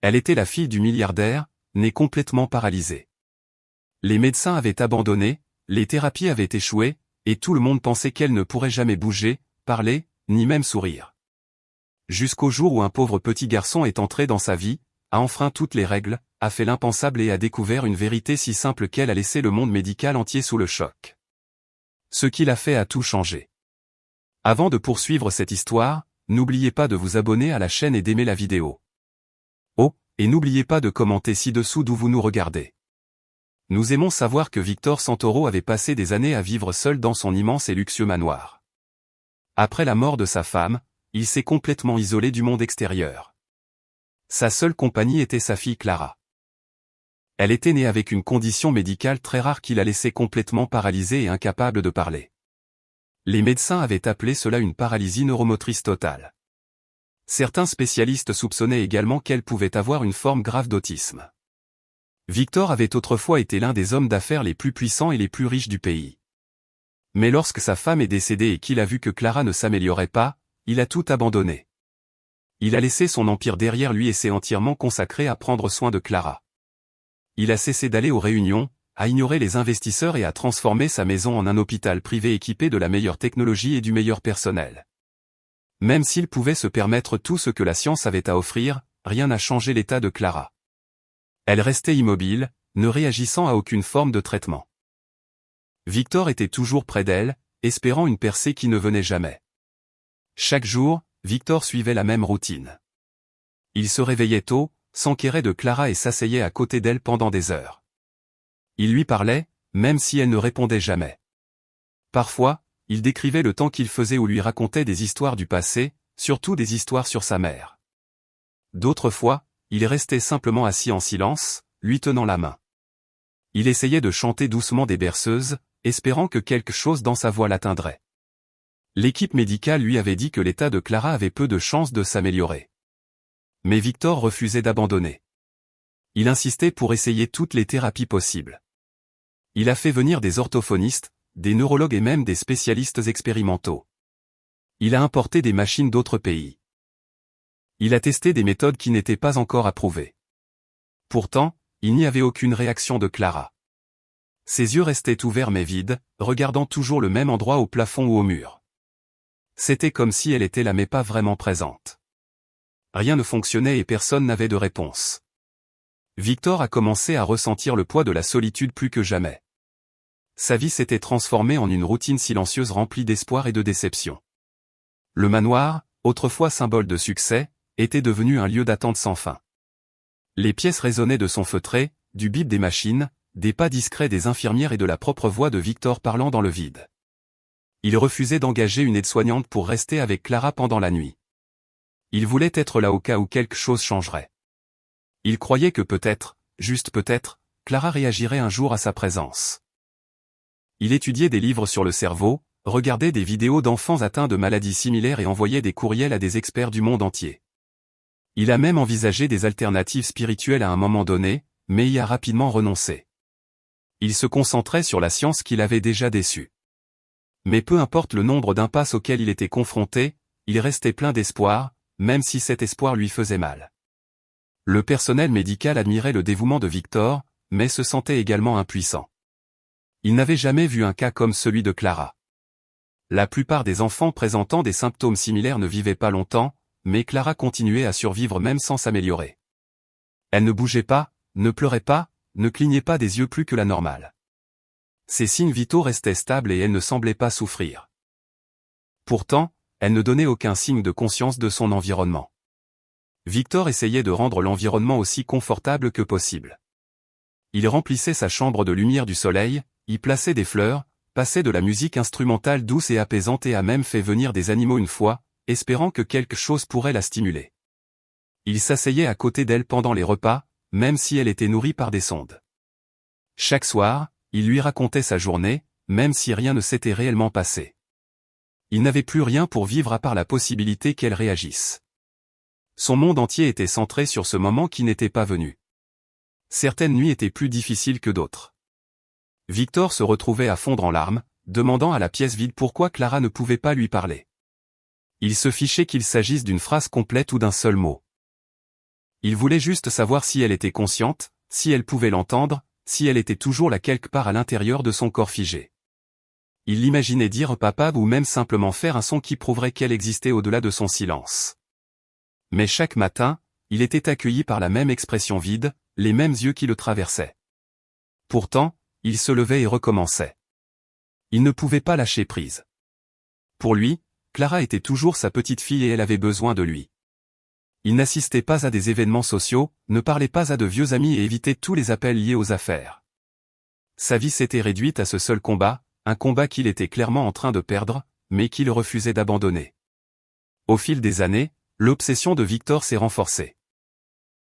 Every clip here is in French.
Elle était la fille du milliardaire, née complètement paralysée. Les médecins avaient abandonné, les thérapies avaient échoué, et tout le monde pensait qu'elle ne pourrait jamais bouger, parler, ni même sourire. Jusqu'au jour où un pauvre petit garçon est entré dans sa vie, a enfreint toutes les règles, a fait l'impensable et a découvert une vérité si simple qu'elle a laissé le monde médical entier sous le choc. Ce qu'il a fait a tout changé. Avant de poursuivre cette histoire, n'oubliez pas de vous abonner à la chaîne et d'aimer la vidéo. Oh, et n'oubliez pas de commenter ci-dessous d'où vous nous regardez. Nous aimons savoir que Victor Santoro avait passé des années à vivre seul dans son immense et luxueux manoir. Après la mort de sa femme, il s'est complètement isolé du monde extérieur. Sa seule compagnie était sa fille Clara. Elle était née avec une condition médicale très rare qui la laissait complètement paralysée et incapable de parler. Les médecins avaient appelé cela une paralysie neuromotrice totale. Certains spécialistes soupçonnaient également qu'elle pouvait avoir une forme grave d'autisme. Victor avait autrefois été l'un des hommes d'affaires les plus puissants et les plus riches du pays. Mais lorsque sa femme est décédée et qu'il a vu que Clara ne s'améliorait pas, il a tout abandonné. Il a laissé son empire derrière lui et s'est entièrement consacré à prendre soin de Clara. Il a cessé d'aller aux réunions, à ignorer les investisseurs et à transformer sa maison en un hôpital privé équipé de la meilleure technologie et du meilleur personnel. Même s'il pouvait se permettre tout ce que la science avait à offrir, rien n'a changé l'état de Clara. Elle restait immobile, ne réagissant à aucune forme de traitement. Victor était toujours près d'elle, espérant une percée qui ne venait jamais. Chaque jour, Victor suivait la même routine. Il se réveillait tôt, s'enquérait de Clara et s'asseyait à côté d'elle pendant des heures. Il lui parlait, même si elle ne répondait jamais. Parfois, il décrivait le temps qu'il faisait ou lui racontait des histoires du passé, surtout des histoires sur sa mère. D'autres fois, il restait simplement assis en silence, lui tenant la main. Il essayait de chanter doucement des berceuses, espérant que quelque chose dans sa voix l'atteindrait. L'équipe médicale lui avait dit que l'état de Clara avait peu de chances de s'améliorer. Mais Victor refusait d'abandonner. Il insistait pour essayer toutes les thérapies possibles. Il a fait venir des orthophonistes, des neurologues et même des spécialistes expérimentaux. Il a importé des machines d'autres pays. Il a testé des méthodes qui n'étaient pas encore approuvées. Pourtant, il n'y avait aucune réaction de Clara. Ses yeux restaient ouverts mais vides, regardant toujours le même endroit au plafond ou au mur. C'était comme si elle était là mais pas vraiment présente. Rien ne fonctionnait et personne n'avait de réponse. Victor a commencé à ressentir le poids de la solitude plus que jamais. Sa vie s'était transformée en une routine silencieuse remplie d'espoir et de déception. Le manoir, autrefois symbole de succès, était devenu un lieu d'attente sans fin. Les pièces résonnaient de son feutré, du bip des machines, des pas discrets des infirmières et de la propre voix de Victor parlant dans le vide. Il refusait d'engager une aide-soignante pour rester avec Clara pendant la nuit. Il voulait être là au cas où quelque chose changerait. Il croyait que peut-être, juste peut-être, Clara réagirait un jour à sa présence. Il étudiait des livres sur le cerveau, regardait des vidéos d'enfants atteints de maladies similaires et envoyait des courriels à des experts du monde entier. Il a même envisagé des alternatives spirituelles à un moment donné, mais y a rapidement renoncé. Il se concentrait sur la science qu'il avait déjà déçue. Mais peu importe le nombre d'impasses auxquelles il était confronté, il restait plein d'espoir, même si cet espoir lui faisait mal. Le personnel médical admirait le dévouement de Victor, mais se sentait également impuissant. Il n'avait jamais vu un cas comme celui de Clara. La plupart des enfants présentant des symptômes similaires ne vivaient pas longtemps, mais Clara continuait à survivre même sans s'améliorer. Elle ne bougeait pas, ne pleurait pas, ne clignait pas des yeux plus que la normale. Ses signes vitaux restaient stables et elle ne semblait pas souffrir. Pourtant, elle ne donnait aucun signe de conscience de son environnement. Victor essayait de rendre l'environnement aussi confortable que possible. Il remplissait sa chambre de lumière du soleil, y plaçait des fleurs, passait de la musique instrumentale douce et apaisante et a même fait venir des animaux une fois, espérant que quelque chose pourrait la stimuler. Il s'asseyait à côté d'elle pendant les repas, même si elle était nourrie par des sondes. Chaque soir, il lui racontait sa journée, même si rien ne s'était réellement passé. Il n'avait plus rien pour vivre à part la possibilité qu'elle réagisse. Son monde entier était centré sur ce moment qui n'était pas venu. Certaines nuits étaient plus difficiles que d'autres. Victor se retrouvait à fondre en larmes, demandant à la pièce vide pourquoi Clara ne pouvait pas lui parler. Il se fichait qu'il s'agisse d'une phrase complète ou d'un seul mot. Il voulait juste savoir si elle était consciente, si elle pouvait l'entendre, si elle était toujours là quelque part à l'intérieur de son corps figé. Il l'imaginait dire papa ou même simplement faire un son qui prouverait qu'elle existait au-delà de son silence. Mais chaque matin, il était accueilli par la même expression vide, les mêmes yeux qui le traversaient. Pourtant, il se levait et recommençait. Il ne pouvait pas lâcher prise. Pour lui, Clara était toujours sa petite fille et elle avait besoin de lui. Il n'assistait pas à des événements sociaux, ne parlait pas à de vieux amis et évitait tous les appels liés aux affaires. Sa vie s'était réduite à ce seul combat, un combat qu'il était clairement en train de perdre, mais qu'il refusait d'abandonner. Au fil des années, l'obsession de Victor s'est renforcée.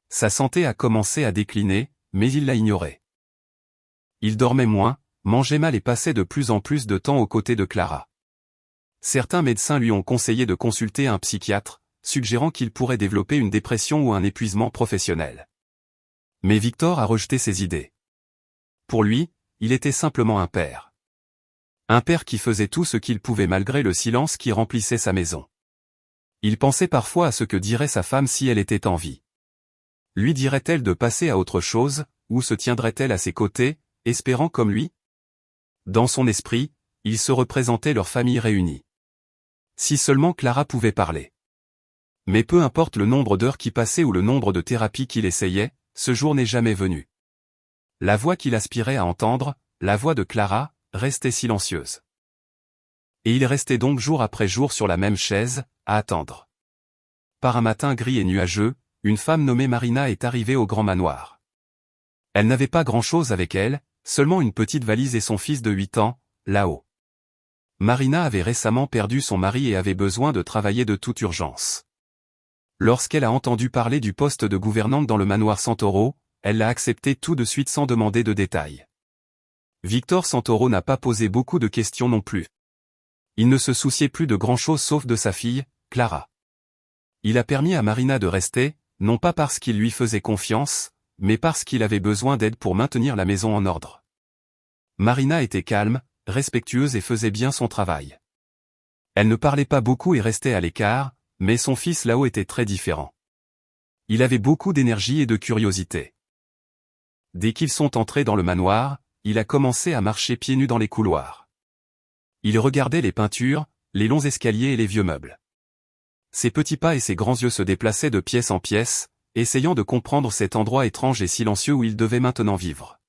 Sa santé a commencé à décliner, mais il l'a ignorée. Il dormait moins, mangeait mal et passait de plus en plus de temps aux côtés de Clara. Certains médecins lui ont conseillé de consulter un psychiatre, suggérant qu'il pourrait développer une dépression ou un épuisement professionnel. Mais Victor a rejeté ces idées. Pour lui, il était simplement un père. Un père qui faisait tout ce qu'il pouvait malgré le silence qui remplissait sa maison. Il pensait parfois à ce que dirait sa femme si elle était en vie. Lui dirait-elle de passer à autre chose, ou se tiendrait-elle à ses côtés, espérant comme lui? Dans son esprit, il se représentait leur famille réunie. Si seulement Clara pouvait parler. Mais peu importe le nombre d'heures qui passaient ou le nombre de thérapies qu'il essayait, ce jour n'est jamais venu. La voix qu'il aspirait à entendre, la voix de Clara, restait silencieuse. Et il restait donc jour après jour sur la même chaise, à attendre. Par un matin gris et nuageux, une femme nommée Marina est arrivée au grand manoir. Elle n'avait pas grand-chose avec elle, seulement une petite valise et son fils de 8 ans, là-haut. Marina avait récemment perdu son mari et avait besoin de travailler de toute urgence. Lorsqu'elle a entendu parler du poste de gouvernante dans le manoir Santoro, elle l'a accepté tout de suite sans demander de détails. Victor Santoro n'a pas posé beaucoup de questions non plus. Il ne se souciait plus de grand-chose sauf de sa fille, Clara. Il a permis à Marina de rester, non pas parce qu'il lui faisait confiance, mais parce qu'il avait besoin d'aide pour maintenir la maison en ordre. Marina était calme, respectueuse et faisait bien son travail. Elle ne parlait pas beaucoup et restait à l'écart, mais son fils là-haut était très différent. Il avait beaucoup d'énergie et de curiosité. Dès qu'ils sont entrés dans le manoir, il a commencé à marcher pieds nus dans les couloirs. Il regardait les peintures, les longs escaliers et les vieux meubles. Ses petits pas et ses grands yeux se déplaçaient de pièce en pièce, essayant de comprendre cet endroit étrange et silencieux où il devait maintenant vivre.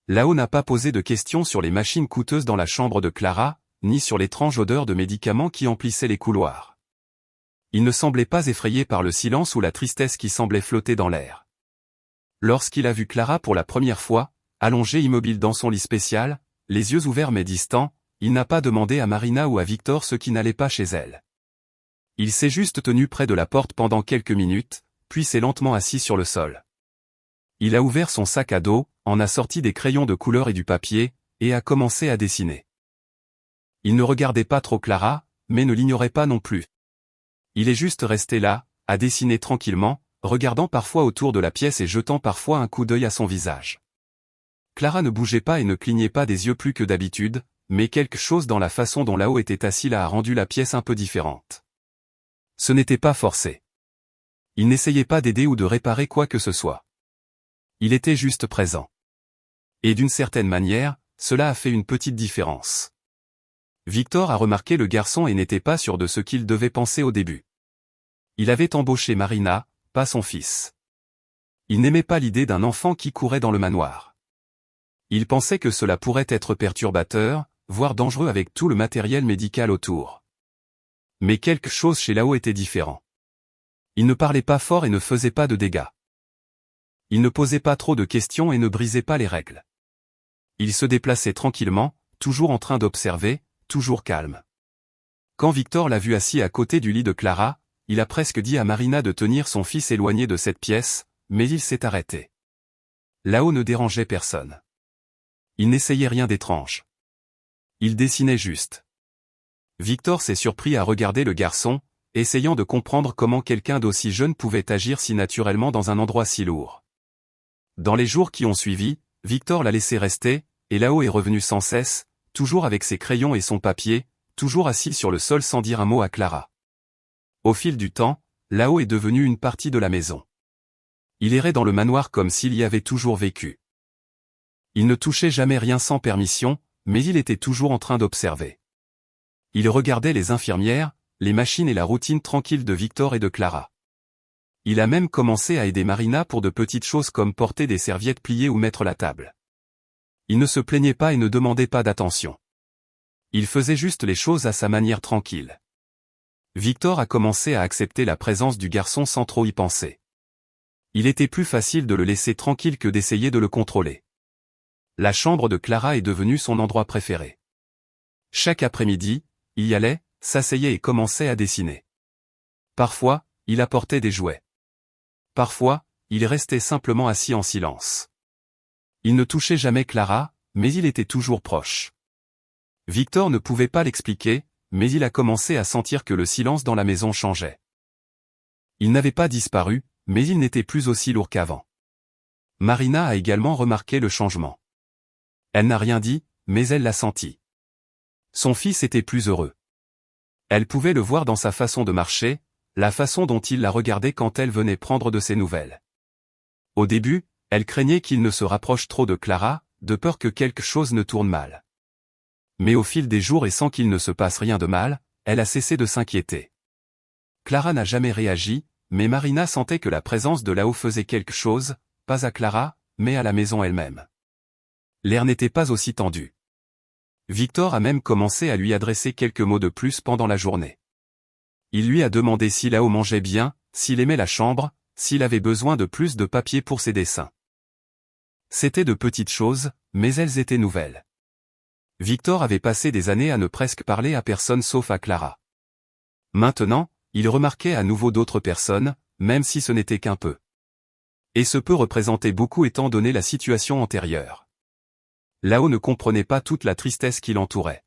Là-haut n'a pas posé de questions sur les machines coûteuses dans la chambre de Clara, ni sur l'étrange odeur de médicaments qui emplissaient les couloirs. Il ne semblait pas effrayé par le silence ou la tristesse qui semblait flotter dans l'air. Lorsqu'il a vu Clara pour la première fois, allongée immobile dans son lit spécial, les yeux ouverts mais distants, il n'a pas demandé à Marina ou à Victor ce qui n'allait pas chez elle. Il s'est juste tenu près de la porte pendant quelques minutes, puis s'est lentement assis sur le sol. Il a ouvert son sac à dos, en a sorti des crayons de couleur et du papier, et a commencé à dessiner. Il ne regardait pas trop Clara, mais ne l'ignorait pas non plus. Il est juste resté là, à dessiner tranquillement, regardant parfois autour de la pièce et jetant parfois un coup d'œil à son visage. Clara ne bougeait pas et ne clignait pas des yeux plus que d'habitude, mais quelque chose dans la façon dont là-haut était assis là a rendu la pièce un peu différente. Ce n'était pas forcé. Il n'essayait pas d'aider ou de réparer quoi que ce soit. Il était juste présent. Et d'une certaine manière, cela a fait une petite différence. Victor a remarqué le garçon et n'était pas sûr de ce qu'il devait penser au début. Il avait embauché Marina, pas son fils. Il n'aimait pas l'idée d'un enfant qui courait dans le manoir. Il pensait que cela pourrait être perturbateur, voire dangereux avec tout le matériel médical autour. Mais quelque chose chez là-haut était différent. Il ne parlait pas fort et ne faisait pas de dégâts. Il ne posait pas trop de questions et ne brisait pas les règles. Il se déplaçait tranquillement, toujours en train d'observer, toujours calme. Quand Victor l'a vu assis à côté du lit de Clara, il a presque dit à Marina de tenir son fils éloigné de cette pièce, mais il s'est arrêté. Là-haut ne dérangeait personne. Il n'essayait rien d'étrange. Il dessinait juste. Victor s'est surpris à regarder le garçon, essayant de comprendre comment quelqu'un d'aussi jeune pouvait agir si naturellement dans un endroit si lourd. Dans les jours qui ont suivi, Victor l'a laissé rester, et là-haut est revenu sans cesse, toujours avec ses crayons et son papier, toujours assis sur le sol sans dire un mot à Clara. Au fil du temps, là-haut est devenu une partie de la maison. Il errait dans le manoir comme s'il y avait toujours vécu. Il ne touchait jamais rien sans permission, mais il était toujours en train d'observer. Il regardait les infirmières, les machines et la routine tranquille de Victor et de Clara. Il a même commencé à aider Marina pour de petites choses comme porter des serviettes pliées ou mettre la table. Il ne se plaignait pas et ne demandait pas d'attention. Il faisait juste les choses à sa manière tranquille. Victor a commencé à accepter la présence du garçon sans trop y penser. Il était plus facile de le laisser tranquille que d'essayer de le contrôler. La chambre de Clara est devenue son endroit préféré. Chaque après-midi, il y allait, s'asseyait et commençait à dessiner. Parfois, il apportait des jouets. Parfois, il restait simplement assis en silence. Il ne touchait jamais Clara, mais il était toujours proche. Victor ne pouvait pas l'expliquer, mais il a commencé à sentir que le silence dans la maison changeait. Il n'avait pas disparu, mais il n'était plus aussi lourd qu'avant. Marina a également remarqué le changement. Elle n'a rien dit, mais elle l'a senti. Son fils était plus heureux. Elle pouvait le voir dans sa façon de marcher, la façon dont il la regardait quand elle venait prendre de ses nouvelles. Au début, elle craignait qu'il ne se rapproche trop de Clara, de peur que quelque chose ne tourne mal. Mais au fil des jours et sans qu'il ne se passe rien de mal, elle a cessé de s'inquiéter. Clara n'a jamais réagi, mais Marina sentait que la présence de là-haut faisait quelque chose, pas à Clara, mais à la maison elle-même. L'air n'était pas aussi tendu. Victor a même commencé à lui adresser quelques mots de plus pendant la journée. Il lui a demandé si là-haut mangeait bien, s'il aimait la chambre, s'il avait besoin de plus de papier pour ses dessins. C'étaient de petites choses, mais elles étaient nouvelles. Victor avait passé des années à ne presque parler à personne sauf à Clara. Maintenant, il remarquait à nouveau d'autres personnes, même si ce n'était qu'un peu. Et ce peu représentait beaucoup étant donné la situation antérieure. Là-haut ne comprenait pas toute la tristesse qui l'entourait.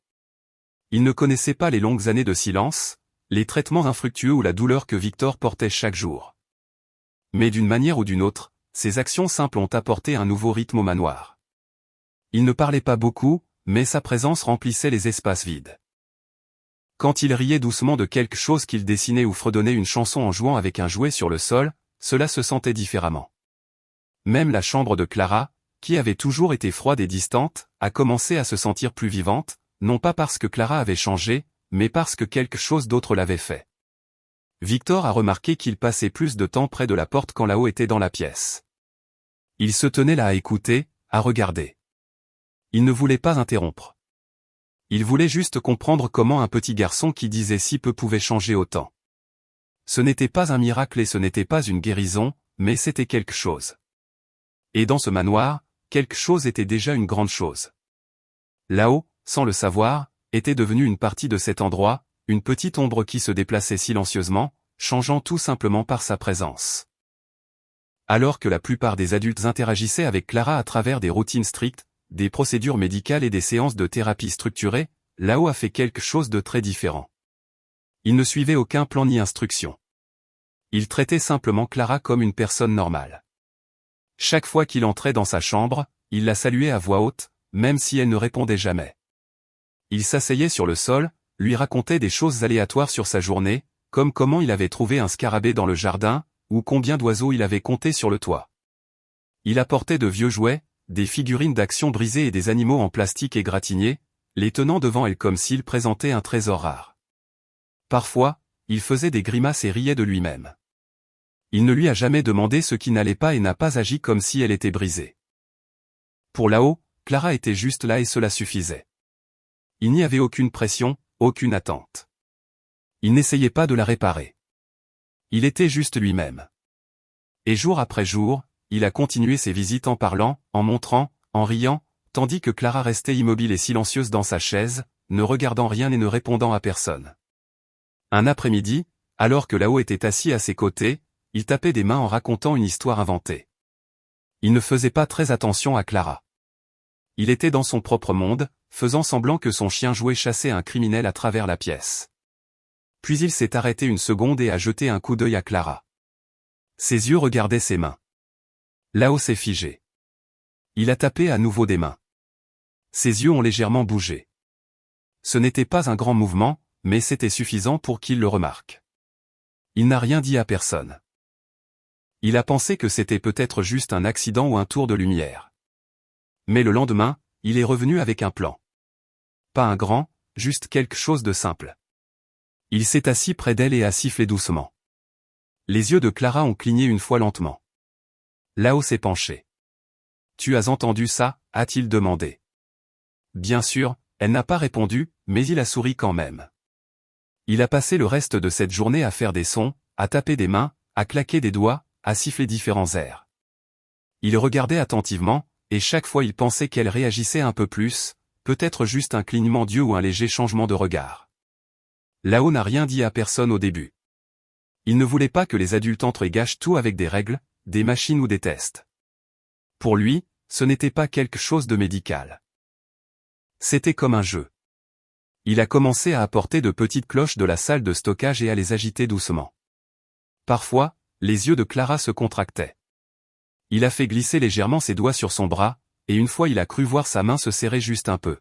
Il ne connaissait pas les longues années de silence, les traitements infructueux ou la douleur que Victor portait chaque jour. Mais d'une manière ou d'une autre, ses actions simples ont apporté un nouveau rythme au manoir. Il ne parlait pas beaucoup, mais sa présence remplissait les espaces vides. Quand il riait doucement de quelque chose qu'il dessinait ou fredonnait une chanson en jouant avec un jouet sur le sol, cela se sentait différemment. Même la chambre de Clara, qui avait toujours été froide et distante, a commencé à se sentir plus vivante, non pas parce que Clara avait changé, mais parce que quelque chose d'autre l'avait fait. Victor a remarqué qu'il passait plus de temps près de la porte quand là-haut était dans la pièce. Il se tenait là à écouter, à regarder. Il ne voulait pas interrompre. Il voulait juste comprendre comment un petit garçon qui disait si peu pouvait changer autant. Ce n'était pas un miracle et ce n'était pas une guérison, mais c'était quelque chose. Et dans ce manoir, quelque chose était déjà une grande chose. Là-haut, sans le savoir, était devenu une partie de cet endroit, une petite ombre qui se déplaçait silencieusement, changeant tout simplement par sa présence. Alors que la plupart des adultes interagissaient avec Clara à travers des routines strictes, des procédures médicales et des séances de thérapie structurées, là-haut a fait quelque chose de très différent. Il ne suivait aucun plan ni instruction. Il traitait simplement Clara comme une personne normale. Chaque fois qu'il entrait dans sa chambre, il la saluait à voix haute, même si elle ne répondait jamais. Il s'asseyait sur le sol, lui racontait des choses aléatoires sur sa journée, comme comment il avait trouvé un scarabée dans le jardin, ou combien d'oiseaux il avait compté sur le toit. Il apportait de vieux jouets, des figurines d'action brisées et des animaux en plastique égratignés, les tenant devant elle comme s'il présentait un trésor rare. Parfois, il faisait des grimaces et riait de lui-même. Il ne lui a jamais demandé ce qui n'allait pas et n'a pas agi comme si elle était brisée. Pour là-haut, Clara était juste là et cela suffisait. Il n'y avait aucune pression, aucune attente. Il n'essayait pas de la réparer. Il était juste lui-même. Et jour après jour, il a continué ses visites en parlant, en montrant, en riant, tandis que Clara restait immobile et silencieuse dans sa chaise, ne regardant rien et ne répondant à personne. Un après-midi, alors que là-haut était assis à ses côtés, il tapait des mains en racontant une histoire inventée. Il ne faisait pas très attention à Clara. Il était dans son propre monde, faisant semblant que son chien jouet chassait un criminel à travers la pièce. Puis il s'est arrêté une seconde et a jeté un coup d'œil à Clara. Ses yeux regardaient ses mains. Là-haut s'est figé. Il a tapé à nouveau des mains. Ses yeux ont légèrement bougé. Ce n'était pas un grand mouvement, mais c'était suffisant pour qu'il le remarque. Il n'a rien dit à personne. Il a pensé que c'était peut-être juste un accident ou un tour de lumière. Mais le lendemain, il est revenu avec un plan. Pas un grand, juste quelque chose de simple. Il s'est assis près d'elle et a sifflé doucement. Les yeux de Clara ont cligné une fois lentement. Lao s'est penché. « Tu as entendu ça ?» a-t-il demandé. Bien sûr, elle n'a pas répondu, mais il a souri quand même. Il a passé le reste de cette journée à faire des sons, à taper des mains, à claquer des doigts, à siffler différents airs. Il regardait attentivement, et chaque fois il pensait qu'elle réagissait un peu plus, peut-être juste un clignement d'yeux ou un léger changement de regard. Lao n'a rien dit à personne au début. Il ne voulait pas que les adultes entrent et gâchent tout avec des règles, des machines ou des tests. Pour lui, ce n'était pas quelque chose de médical. C'était comme un jeu. Il a commencé à apporter de petites cloches de la salle de stockage et à les agiter doucement. Parfois, les yeux de Clara se contractaient. Il a fait glisser légèrement ses doigts sur son bras, et une fois il a cru voir sa main se serrer juste un peu.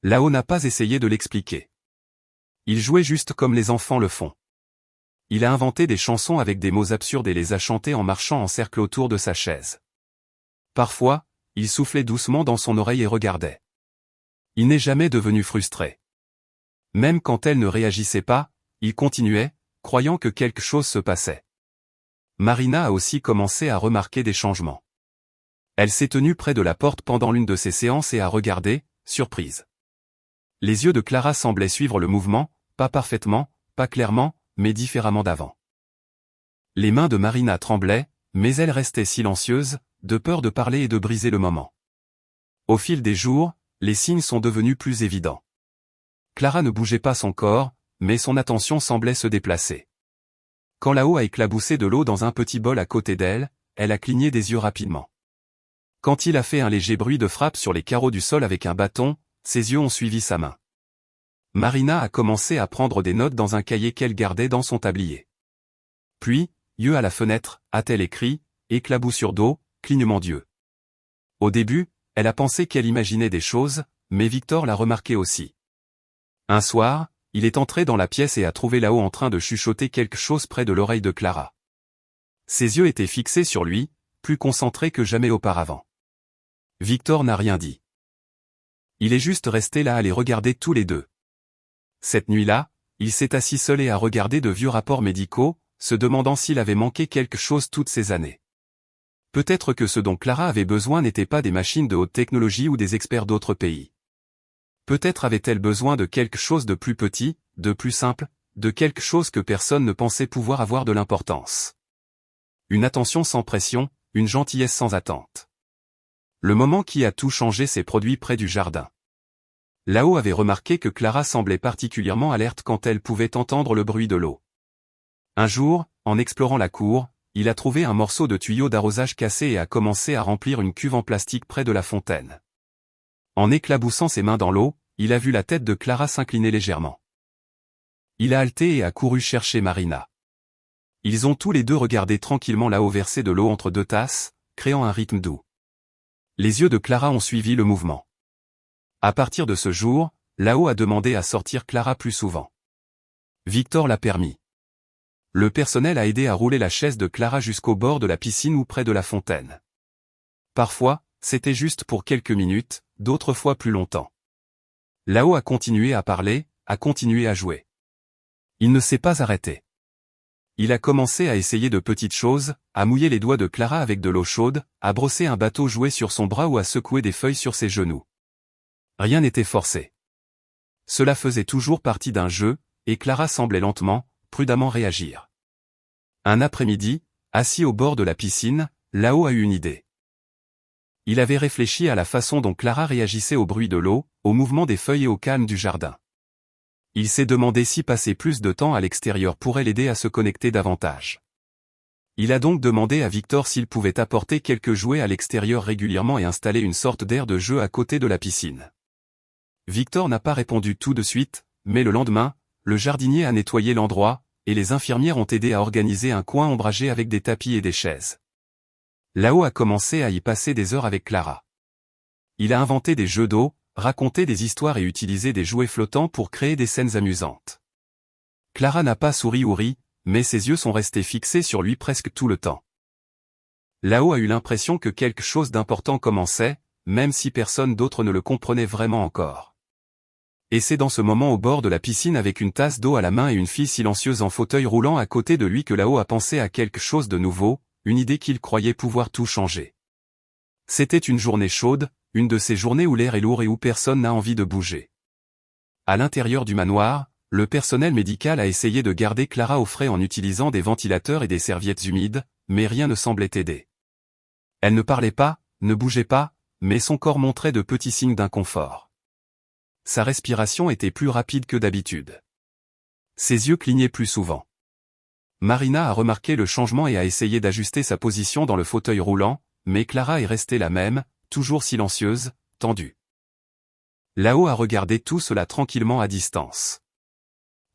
Lao n'a pas essayé de l'expliquer. Il jouait juste comme les enfants le font. Il a inventé des chansons avec des mots absurdes et les a chantées en marchant en cercle autour de sa chaise. Parfois, il soufflait doucement dans son oreille et regardait. Il n'est jamais devenu frustré. Même quand elle ne réagissait pas, il continuait, croyant que quelque chose se passait. Marina a aussi commencé à remarquer des changements. Elle s'est tenue près de la porte pendant l'une de ses séances et a regardé, surprise. Les yeux de Clara semblaient suivre le mouvement, pas parfaitement, pas clairement, mais différemment d'avant. Les mains de Marina tremblaient, mais elle restait silencieuse, de peur de parler et de briser le moment. Au fil des jours, les signes sont devenus plus évidents. Clara ne bougeait pas son corps, mais son attention semblait se déplacer. Quand Lao a éclaboussé de l'eau dans un petit bol à côté d'elle, elle a cligné des yeux rapidement. Quand il a fait un léger bruit de frappe sur les carreaux du sol avec un bâton, ses yeux ont suivi sa main. Marina a commencé à prendre des notes dans un cahier qu'elle gardait dans son tablier. Puis, yeux à la fenêtre, a-t-elle écrit, éclaboussure d'eau, clignement d'yeux. Au début, elle a pensé qu'elle imaginait des choses, mais Victor l'a remarqué aussi. Un soir, il est entré dans la pièce et a trouvé Lao en train de chuchoter quelque chose près de l'oreille de Clara. Ses yeux étaient fixés sur lui, plus concentrés que jamais auparavant. Victor n'a rien dit. Il est juste resté là à les regarder tous les deux. Cette nuit-là, il s'est assis seul et a regardé de vieux rapports médicaux, se demandant s'il avait manqué quelque chose toutes ces années. Peut-être que ce dont Clara avait besoin n'était pas des machines de haute technologie ou des experts d'autres pays. Peut-être avait-elle besoin de quelque chose de plus petit, de plus simple, de quelque chose que personne ne pensait pouvoir avoir de l'importance. Une attention sans pression, une gentillesse sans attente. Le moment qui a tout changé s'est produit près du jardin. Lao avait remarqué que Clara semblait particulièrement alerte quand elle pouvait entendre le bruit de l'eau. Un jour, en explorant la cour, il a trouvé un morceau de tuyau d'arrosage cassé et a commencé à remplir une cuve en plastique près de la fontaine. En éclaboussant ses mains dans l'eau, il a vu la tête de Clara s'incliner légèrement. Il a halté et a couru chercher Marina. Ils ont tous les deux regardé tranquillement Lao verser de l'eau entre deux tasses, créant un rythme doux. Les yeux de Clara ont suivi le mouvement. À partir de ce jour, Lao a demandé à sortir Clara plus souvent. Victor l'a permis. Le personnel a aidé à rouler la chaise de Clara jusqu'au bord de la piscine ou près de la fontaine. Parfois, c'était juste pour quelques minutes, d'autres fois plus longtemps. Lao a continué à parler, a continué à jouer. Il ne s'est pas arrêté. Il a commencé à essayer de petites choses, à mouiller les doigts de Clara avec de l'eau chaude, à brosser un bateau joué sur son bras ou à secouer des feuilles sur ses genoux. Rien n'était forcé. Cela faisait toujours partie d'un jeu, et Clara semblait lentement, prudemment réagir. Un après-midi, assis au bord de la piscine, Lao a eu une idée. Il avait réfléchi à la façon dont Clara réagissait au bruit de l'eau, au mouvement des feuilles et au calme du jardin. Il s'est demandé si passer plus de temps à l'extérieur pourrait l'aider à se connecter davantage. Il a donc demandé à Victor s'il pouvait apporter quelques jouets à l'extérieur régulièrement et installer une sorte d'aire de jeu à côté de la piscine. Victor n'a pas répondu tout de suite, mais le lendemain, le jardinier a nettoyé l'endroit, et les infirmières ont aidé à organiser un coin ombragé avec des tapis et des chaises. Lao a commencé à y passer des heures avec Clara. Il a inventé des jeux d'eau, raconté des histoires et utilisé des jouets flottants pour créer des scènes amusantes. Clara n'a pas souri ou ri, mais ses yeux sont restés fixés sur lui presque tout le temps. Là-haut a eu l'impression que quelque chose d'important commençait, même si personne d'autre ne le comprenait vraiment encore. Et c'est dans ce moment au bord de la piscine avec une tasse d'eau à la main et une fille silencieuse en fauteuil roulant à côté de lui que Là-haut a pensé à quelque chose de nouveau, une idée qu'il croyait pouvoir tout changer. C'était une journée chaude, une de ces journées où l'air est lourd et où personne n'a envie de bouger. À l'intérieur du manoir, le personnel médical a essayé de garder Clara au frais en utilisant des ventilateurs et des serviettes humides, mais rien ne semblait aider. Elle ne parlait pas, ne bougeait pas, mais son corps montrait de petits signes d'inconfort. Sa respiration était plus rapide que d'habitude. Ses yeux clignaient plus souvent. Marina a remarqué le changement et a essayé d'ajuster sa position dans le fauteuil roulant, mais Clara est restée la même, toujours silencieuse, tendue. Là-haut a regardé tout cela tranquillement à distance.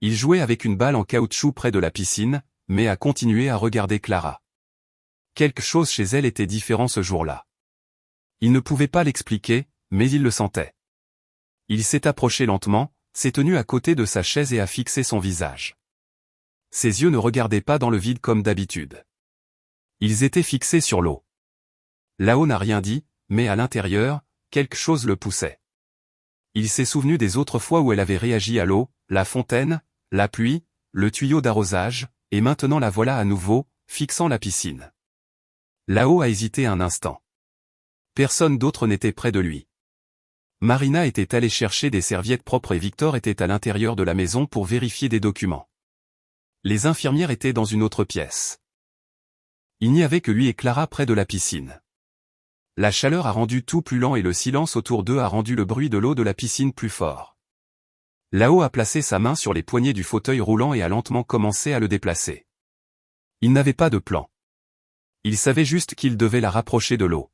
Il jouait avec une balle en caoutchouc près de la piscine, mais a continué à regarder Clara. Quelque chose chez elle était différent ce jour-là. Il ne pouvait pas l'expliquer, mais il le sentait. Il s'est approché lentement, s'est tenu à côté de sa chaise et a fixé son visage. Ses yeux ne regardaient pas dans le vide comme d'habitude. Ils étaient fixés sur l'eau. Là-haut n'a rien dit, mais à l'intérieur, quelque chose le poussait. Il s'est souvenu des autres fois où elle avait réagi à l'eau, la fontaine, la pluie, le tuyau d'arrosage, et maintenant la voilà à nouveau, fixant la piscine. Là-haut a hésité un instant. Personne d'autre n'était près de lui. Marina était allée chercher des serviettes propres et Victor était à l'intérieur de la maison pour vérifier des documents. Les infirmières étaient dans une autre pièce. Il n'y avait que lui et Clara près de la piscine. La chaleur a rendu tout plus lent et le silence autour d'eux a rendu le bruit de l'eau de la piscine plus fort. Là-haut a placé sa main sur les poignées du fauteuil roulant et a lentement commencé à le déplacer. Il n'avait pas de plan. Il savait juste qu'il devait la rapprocher de l'eau.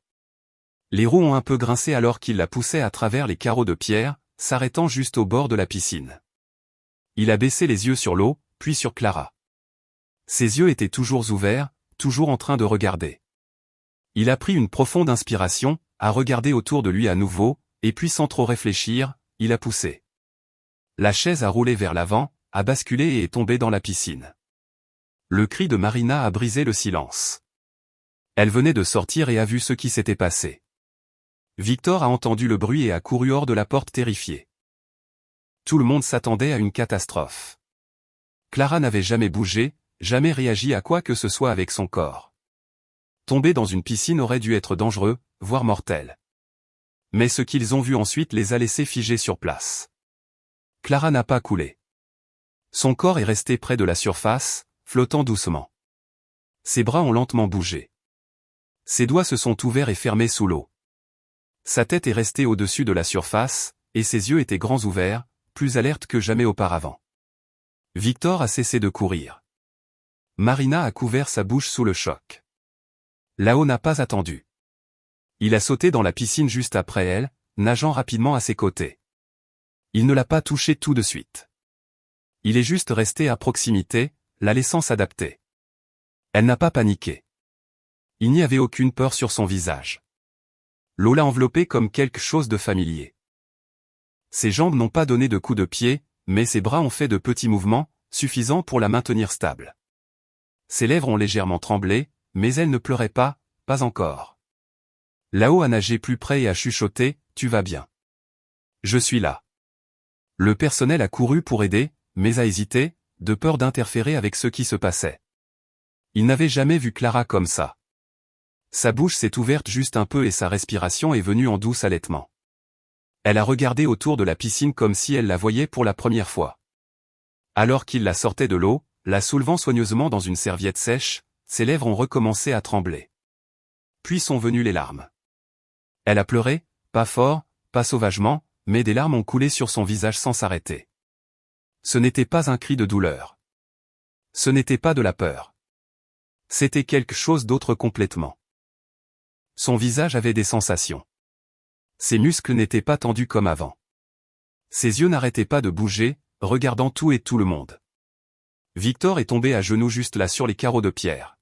Les roues ont un peu grincé alors qu'il la poussait à travers les carreaux de pierre, s'arrêtant juste au bord de la piscine. Il a baissé les yeux sur l'eau, puis sur Clara. Ses yeux étaient toujours ouverts, toujours en train de regarder. Il a pris une profonde inspiration, a regardé autour de lui à nouveau, et puis sans trop réfléchir, il a poussé. La chaise a roulé vers l'avant, a basculé et est tombée dans la piscine. Le cri de Marina a brisé le silence. Elle venait de sortir et a vu ce qui s'était passé. Victor a entendu le bruit et a couru hors de la porte terrifié. Tout le monde s'attendait à une catastrophe. Clara n'avait jamais bougé, jamais réagi à quoi que ce soit avec son corps. Tomber dans une piscine aurait dû être dangereux, voire mortel. Mais ce qu'ils ont vu ensuite les a laissés figés sur place. Clara n'a pas coulé. Son corps est resté près de la surface, flottant doucement. Ses bras ont lentement bougé. Ses doigts se sont ouverts et fermés sous l'eau. Sa tête est restée au-dessus de la surface, et ses yeux étaient grands ouverts, plus alertes que jamais auparavant. Victor a cessé de courir. Marina a couvert sa bouche sous le choc. Là-haut n'a pas attendu. Il a sauté dans la piscine juste après elle, nageant rapidement à ses côtés. Il ne l'a pas touchée tout de suite. Il est juste resté à proximité, la laissant s'adapter. Elle n'a pas paniqué. Il n'y avait aucune peur sur son visage. L'eau l'a enveloppé comme quelque chose de familier. Ses jambes n'ont pas donné de coups de pied, mais ses bras ont fait de petits mouvements, suffisants pour la maintenir stable. Ses lèvres ont légèrement tremblé, mais elle ne pleurait pas, pas encore. Là-haut a nagé plus près et a chuchoté, « Tu vas bien. Je suis là. » Le personnel a couru pour aider, mais a hésité, de peur d'interférer avec ce qui se passait. Il n'avait jamais vu Clara comme ça. Sa bouche s'est ouverte juste un peu et sa respiration est venue en doux allaitement. Elle a regardé autour de la piscine comme si elle la voyait pour la première fois. Alors qu'il la sortait de l'eau, la soulevant soigneusement dans une serviette sèche, ses lèvres ont recommencé à trembler. Puis sont venues les larmes. Elle a pleuré, pas fort, pas sauvagement, mais des larmes ont coulé sur son visage sans s'arrêter. Ce n'était pas un cri de douleur. Ce n'était pas de la peur. C'était quelque chose d'autre complètement. Son visage avait des sensations. Ses muscles n'étaient pas tendus comme avant. Ses yeux n'arrêtaient pas de bouger, regardant tout et tout le monde. Victor est tombé à genoux juste là sur les carreaux de pierre.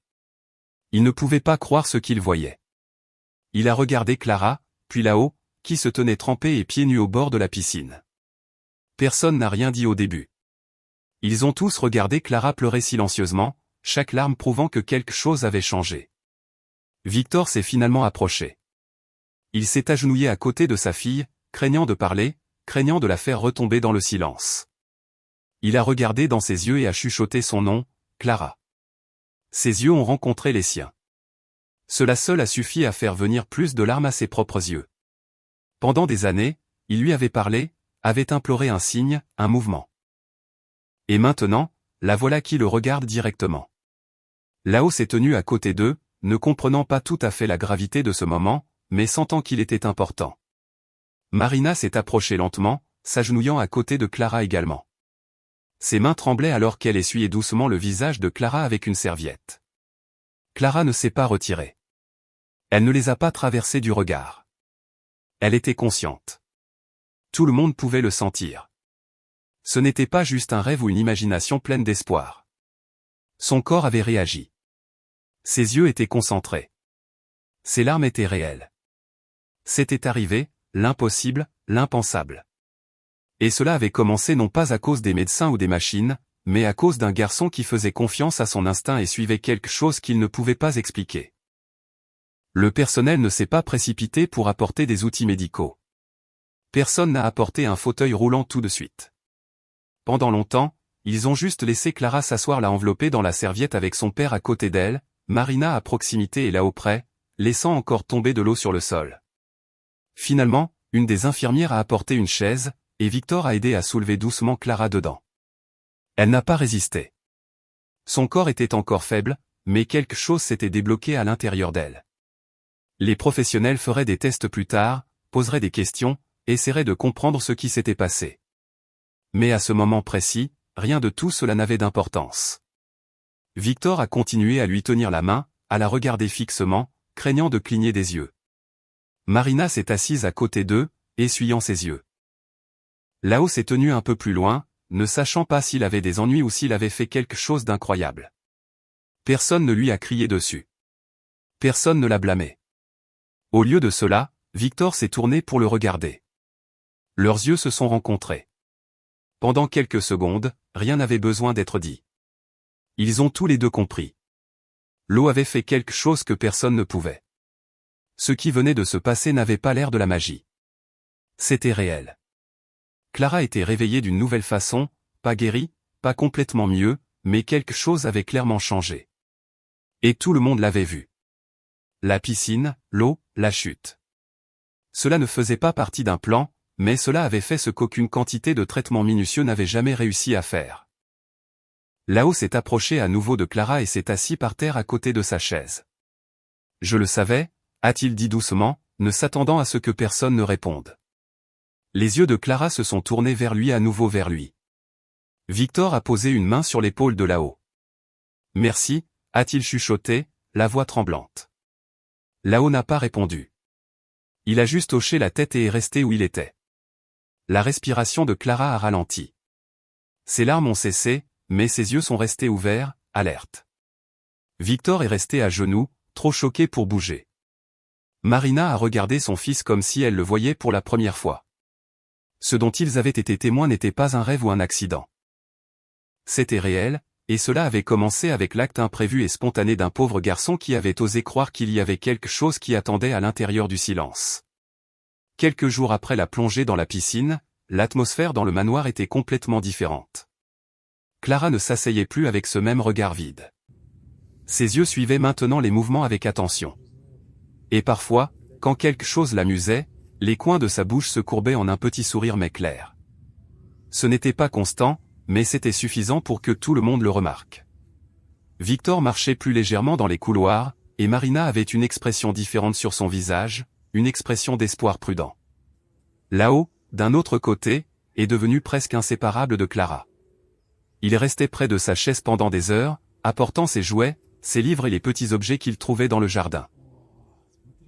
Il ne pouvait pas croire ce qu'il voyait. Il a regardé Clara, puis là-haut, qui se tenait trempée et pieds nus au bord de la piscine. Personne n'a rien dit au début. Ils ont tous regardé Clara pleurer silencieusement, chaque larme prouvant que quelque chose avait changé. Victor s'est finalement approché. Il s'est agenouillé à côté de sa fille, craignant de parler, craignant de la faire retomber dans le silence. Il a regardé dans ses yeux et a chuchoté son nom, Clara. Ses yeux ont rencontré les siens. Cela seul a suffi à faire venir plus de larmes à ses propres yeux. Pendant des années, il lui avait parlé, avait imploré un signe, un mouvement. Et maintenant, la voilà qui le regarde directement. Lao s'est tenu à côté d'eux, ne comprenant pas tout à fait la gravité de ce moment, mais sentant qu'il était important. Marina s'est approchée lentement, s'agenouillant à côté de Clara également. Ses mains tremblaient alors qu'elle essuyait doucement le visage de Clara avec une serviette. Clara ne s'est pas retirée. Elle ne les a pas traversés du regard. Elle était consciente. Tout le monde pouvait le sentir. Ce n'était pas juste un rêve ou une imagination pleine d'espoir. Son corps avait réagi. Ses yeux étaient concentrés. Ses larmes étaient réelles. C'était arrivé, l'impossible, l'impensable. Et cela avait commencé non pas à cause des médecins ou des machines, mais à cause d'un garçon qui faisait confiance à son instinct et suivait quelque chose qu'il ne pouvait pas expliquer. Le personnel ne s'est pas précipité pour apporter des outils médicaux. Personne n'a apporté un fauteuil roulant tout de suite. Pendant longtemps, ils ont juste laissé Clara s'asseoir la enveloppée dans la serviette avec son père à côté d'elle, Marina à proximité et là-haut près, laissant encore tomber de l'eau sur le sol. Finalement, une des infirmières a apporté une chaise, et Victor a aidé à soulever doucement Clara dedans. Elle n'a pas résisté. Son corps était encore faible, mais quelque chose s'était débloqué à l'intérieur d'elle. Les professionnels feraient des tests plus tard, poseraient des questions, essaieraient de comprendre ce qui s'était passé. Mais à ce moment précis, rien de tout cela n'avait d'importance. Victor a continué à lui tenir la main, à la regarder fixement, craignant de cligner des yeux. Marina s'est assise à côté d'eux, essuyant ses yeux. Lao s'est tenu un peu plus loin, ne sachant pas s'il avait des ennuis ou s'il avait fait quelque chose d'incroyable. Personne ne lui a crié dessus. Personne ne l'a blâmé. Au lieu de cela, Victor s'est tourné pour le regarder. Leurs yeux se sont rencontrés. Pendant quelques secondes, rien n'avait besoin d'être dit. Ils ont tous les deux compris. L'eau avait fait quelque chose que personne ne pouvait. Ce qui venait de se passer n'avait pas l'air de la magie. C'était réel. Clara était réveillée d'une nouvelle façon, pas guérie, pas complètement mieux, mais quelque chose avait clairement changé. Et tout le monde l'avait vu. La piscine, l'eau, la chute. Cela ne faisait pas partie d'un plan, mais cela avait fait ce qu'aucune quantité de traitement minutieux n'avait jamais réussi à faire. Lao s'est approché à nouveau de Clara et s'est assis par terre à côté de sa chaise. « Je le savais », a-t-il dit doucement, ne s'attendant à ce que personne ne réponde. Les yeux de Clara se sont tournés vers lui à nouveau vers lui. Victor a posé une main sur l'épaule de Lao. « Merci », a-t-il chuchoté, la voix tremblante. Lao n'a pas répondu. Il a juste hoché la tête et est resté où il était. La respiration de Clara a ralenti. Ses larmes ont cessé, mais ses yeux sont restés ouverts, alertes. Victor est resté à genoux, trop choqué pour bouger. Marina a regardé son fils comme si elle le voyait pour la première fois. Ce dont ils avaient été témoins n'était pas un rêve ou un accident. C'était réel, et cela avait commencé avec l'acte imprévu et spontané d'un pauvre garçon qui avait osé croire qu'il y avait quelque chose qui attendait à l'intérieur du silence. Quelques jours après la plongée dans la piscine, l'atmosphère dans le manoir était complètement différente. Clara ne s'asseyait plus avec ce même regard vide. Ses yeux suivaient maintenant les mouvements avec attention. Et parfois, quand quelque chose l'amusait, les coins de sa bouche se courbaient en un petit sourire mais clair. Ce n'était pas constant, mais c'était suffisant pour que tout le monde le remarque. Victor marchait plus légèrement dans les couloirs, et Marina avait une expression différente sur son visage, une expression d'espoir prudent. Là-haut, d'un autre côté, est devenu presque inséparable de Clara. Il restait près de sa chaise pendant des heures, apportant ses jouets, ses livres et les petits objets qu'il trouvait dans le jardin.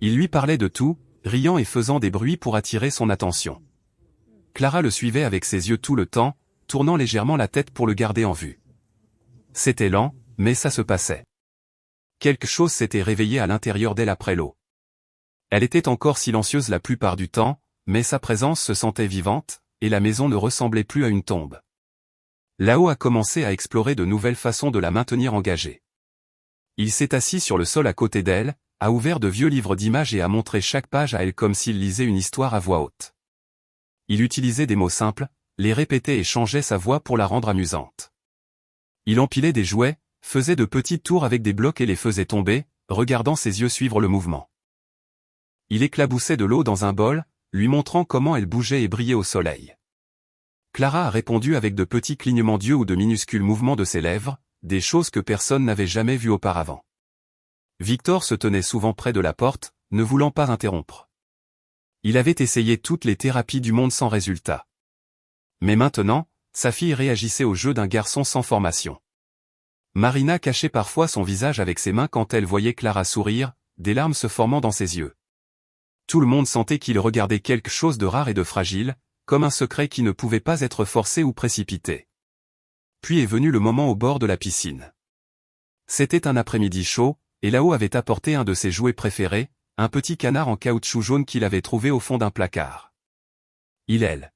Il lui parlait de tout, riant et faisant des bruits pour attirer son attention. Clara le suivait avec ses yeux tout le temps, tournant légèrement la tête pour le garder en vue. C'était lent, mais ça se passait. Quelque chose s'était réveillé à l'intérieur d'elle après l'eau. Elle était encore silencieuse la plupart du temps, mais sa présence se sentait vivante, et la maison ne ressemblait plus à une tombe. Lao a commencé à explorer de nouvelles façons de la maintenir engagée. Il s'est assis sur le sol à côté d'elle, a ouvert de vieux livres d'images et a montré chaque page à elle comme s'il lisait une histoire à voix haute. Il utilisait des mots simples, les répétait et changeait sa voix pour la rendre amusante. Il empilait des jouets, faisait de petites tours avec des blocs et les faisait tomber, regardant ses yeux suivre le mouvement. Il éclaboussait de l'eau dans un bol, lui montrant comment elle bougeait et brillait au soleil. Clara a répondu avec de petits clignements d'yeux ou de minuscules mouvements de ses lèvres, des choses que personne n'avait jamais vues auparavant. Victor se tenait souvent près de la porte, ne voulant pas interrompre. Il avait essayé toutes les thérapies du monde sans résultat. Mais maintenant, sa fille réagissait au jeu d'un garçon sans formation. Marina cachait parfois son visage avec ses mains quand elle voyait Clara sourire, des larmes se formant dans ses yeux. Tout le monde sentait qu'il regardait quelque chose de rare et de fragile, comme un secret qui ne pouvait pas être forcé ou précipité. Puis est venu le moment au bord de la piscine. C'était un après-midi chaud, et Lao avait apporté un de ses jouets préférés, un petit canard en caoutchouc jaune qu'il avait trouvé au fond d'un placard. Elle